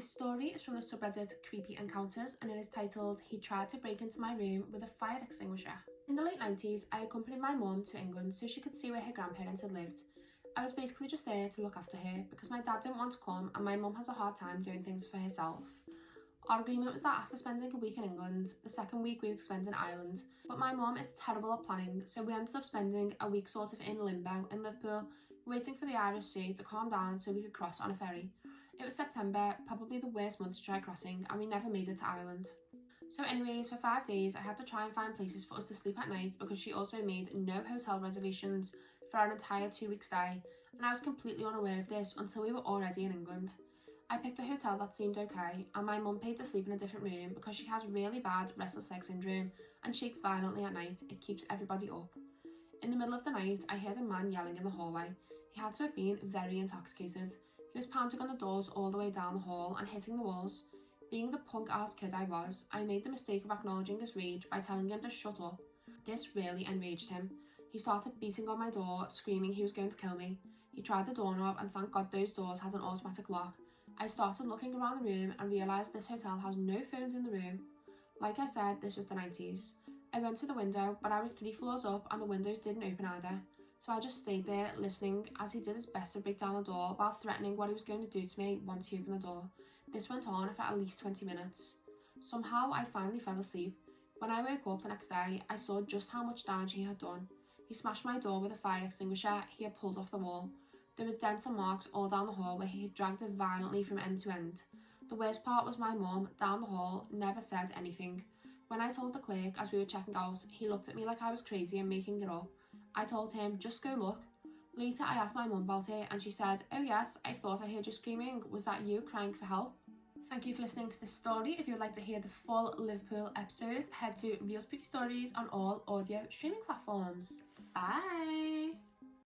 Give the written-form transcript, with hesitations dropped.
This story is from the subreddit Creepy Encounters and it is titled "He Tried to Break Into My Room with a Fire Extinguisher." In the late 90s, I accompanied my mum to England so she could see where her grandparents had lived. I was basically just there to look after her because my dad didn't want to come and my mum has a hard time doing things for herself. Our agreement was that after spending a week in England, the second week we would spend in Ireland, but my mum is terrible at planning, so we ended up spending a week sort of in limbo in Liverpool, waiting for the Irish Sea to calm down so we could cross on a ferry. It was September, probably the worst month to try crossing, and we never made it to Ireland. So anyways, for 5 days I had to try and find places for us to sleep at night because she also made no hotel reservations for our entire 2-week stay, and I was completely unaware of this until we were already in England. I picked a hotel that seemed okay, and my mum paid to sleep in a different room because she has really bad restless leg syndrome and shakes violently at night. It keeps everybody up. In the middle of the night, I heard a man yelling in the hallway. He had to have been very intoxicated. He was pounding on the doors all the way down the hall and hitting the walls. Being the punk-ass kid I was, I made the mistake of acknowledging his rage by telling him to shut up. This really enraged him. He started beating on my door, screaming he was going to kill me. He tried the doorknob and thank God those doors had an automatic lock. I started looking around the room and realised this hotel has no phones in the room. Like I said, this was the 90s. I went to the window, but I was 3 floors up and the windows didn't open either. So I just stayed there listening as he did his best to break down the door while threatening what he was going to do to me once he opened the door. This went on for at least 20 minutes. Somehow I finally fell asleep. When I woke up the next day, I saw just how much damage he had done. He smashed my door with a fire extinguisher he had pulled off the wall. There was dents and marks all down the hall where he had dragged it violently from end to end. The worst part was my mum, down the hall, never said anything. When I told the clerk as we were checking out, he looked at me like I was crazy and making it up. I told him, just go look. Later I asked my mum about it and she said, oh yes, I thought I heard you screaming. Was that you crying for help? Thank you for listening to this story. If you would like to hear the full Liverpool episode, head to Real Spooky Stories on all audio streaming platforms. Bye!